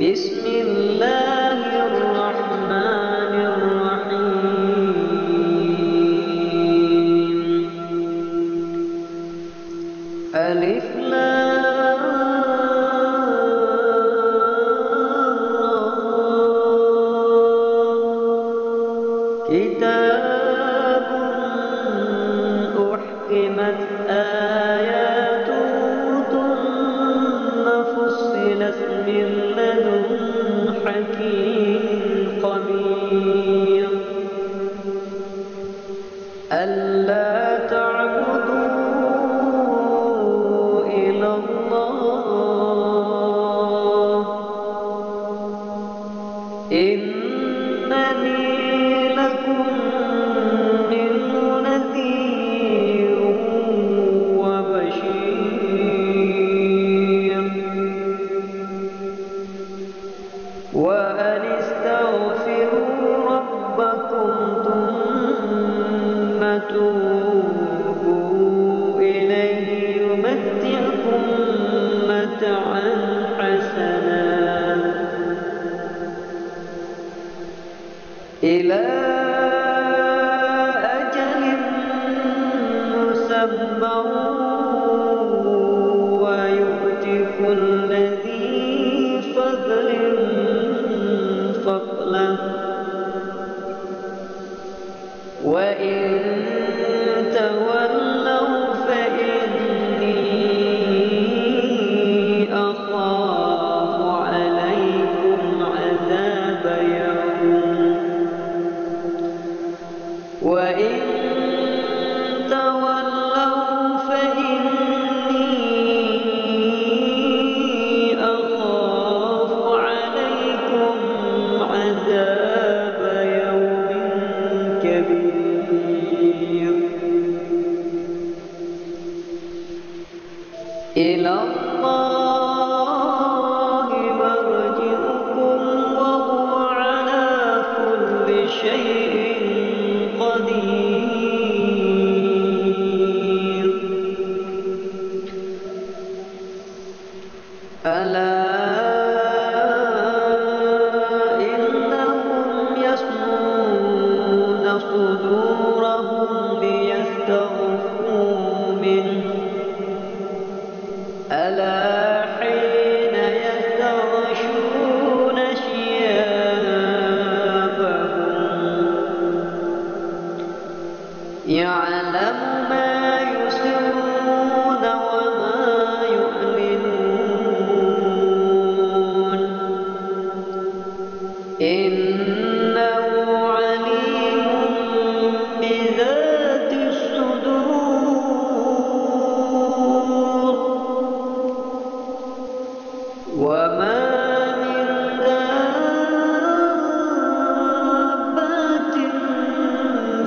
بسم الله الرحمن الرحيم. ألف لام را. كتاب أحكمت آياته ثم فصلت من لدن حكيم خبير. ألا تعبدوا إلا الله إنني لكم منه نذير وبشير. وأن استغفروا ربكم ثم توبوا إليه يمتعكم متاعا حسنا إلى أجل مسمى ويؤت كل ذي فضل فضله. وإن تولوا فإني أخاف عليكم عذاب يوم. وإن تولوا فإني أخاف عليكم عذاب يوم كبير. إلى الله مرجعكم وهو على كل شيء قدير. ألا إنهم يثنون صدورهم ليستخفوا منه. ألا حين يستغشون ثيابهم يعلم ما يسرون وما يعلنون إنه عليم بذات الصدور. وما من دابة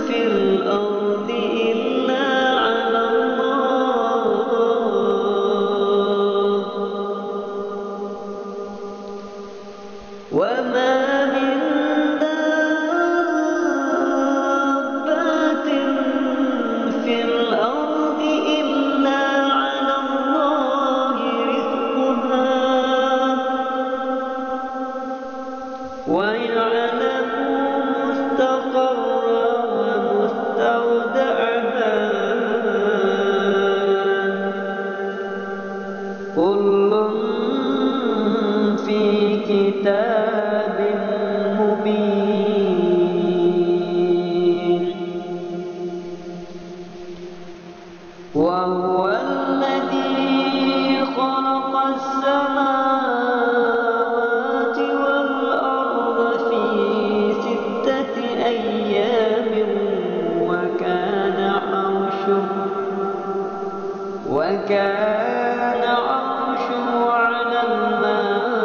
في الأرض إلا على الله. وما من دابة في الأرض إلا على الله رزقها ويعلم مستقرها ومستودعها كل في كتاب مبين. وهو الذي خلق السماوات والأرض في 6 أيام وكان عرشه على الماء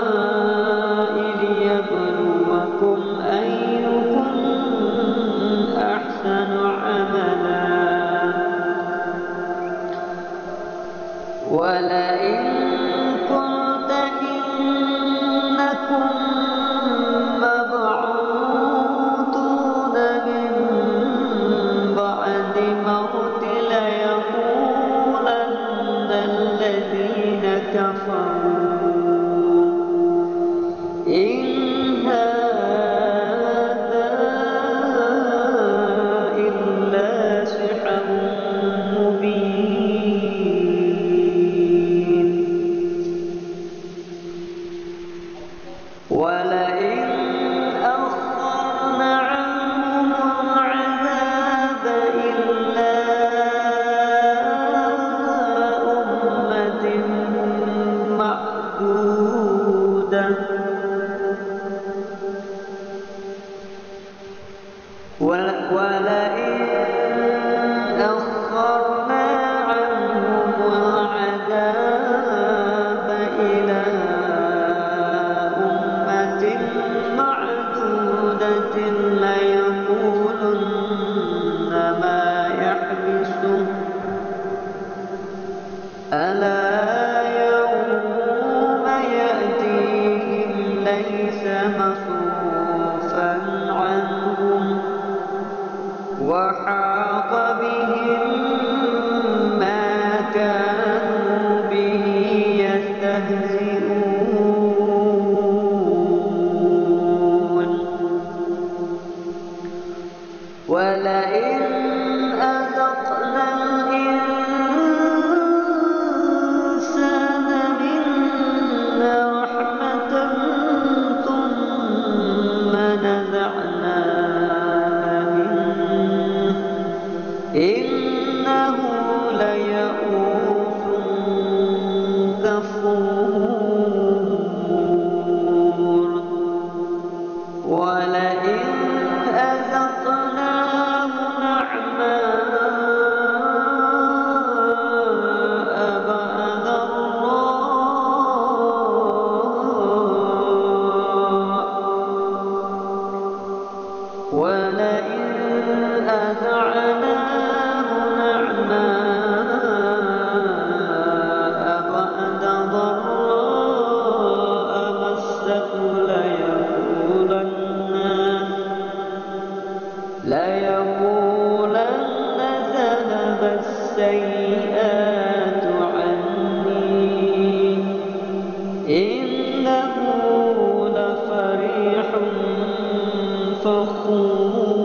ليبلوكم أيكم أحسن عملا. ولئن قلت إنكم مبعوثون من بعد الموت ليقولن الذين كفروا ألا يوم يأتيهم ليس مصروفا عنهم وحاق بهم ما كانوا به يستهزئون ولئن أذقنا الإنسان منا رحمة ثم نزعناها منه إنه ليئوس كفور ولئن أذقناه نعماء بعد ضراء ولئن أذقناه نعماء بعد ضراء مسته ليقولن ذهب السيئات عني إنه لفرح فخور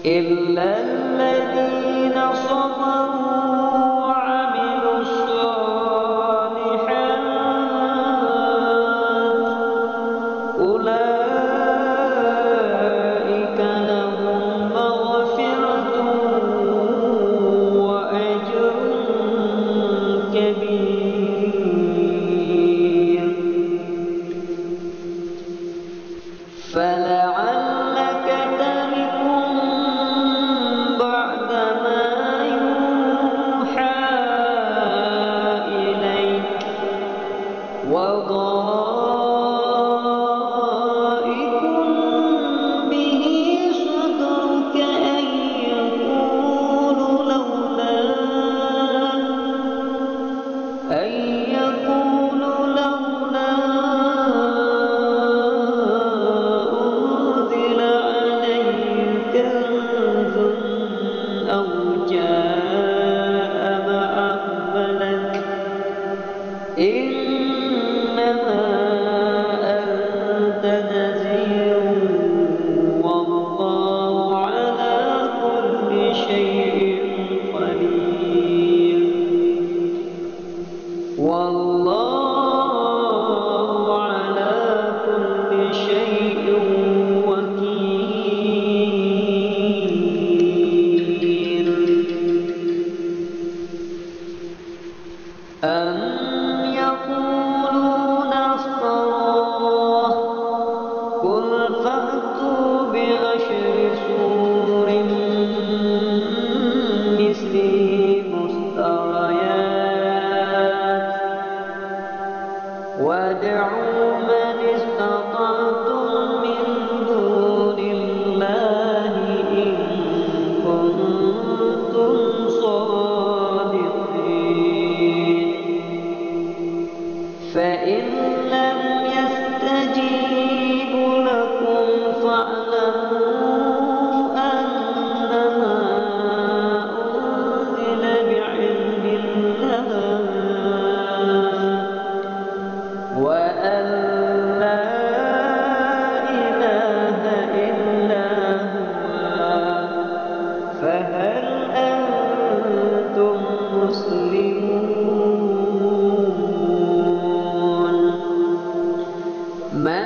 إلا الذين صبروا وعملوا الصالحات أولئك لهم مغفرة وأجر كبير فلعلك تارك بعد ما يوحى إليك وضائق به صدرك أن يقولوا لولا أنزل عليه كنز أو جاء معه ملك إنما أنت نذير والله على كل شيء قدير والله على كل شيء وكيل أم يقولون افتراه قل فأتوا بعشر سور مثله مفتريات وادعوا من استطعتم من دون الله إن كنتم صادقين فإن لم يستجيبوا لكم فاعلموا أنما أنزل بعلم الله وأن لا إله إلا هو فهل أنتم مسلمون من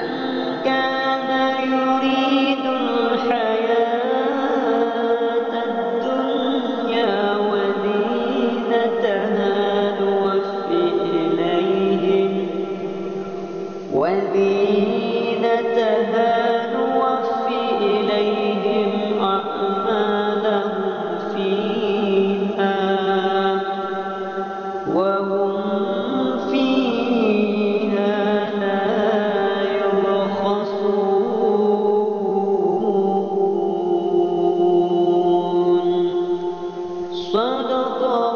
كان يريد الحياة الدنيا وزينتها نوفي إليهم أعمالهم فيها وهم فيها لا يبخسون صدقات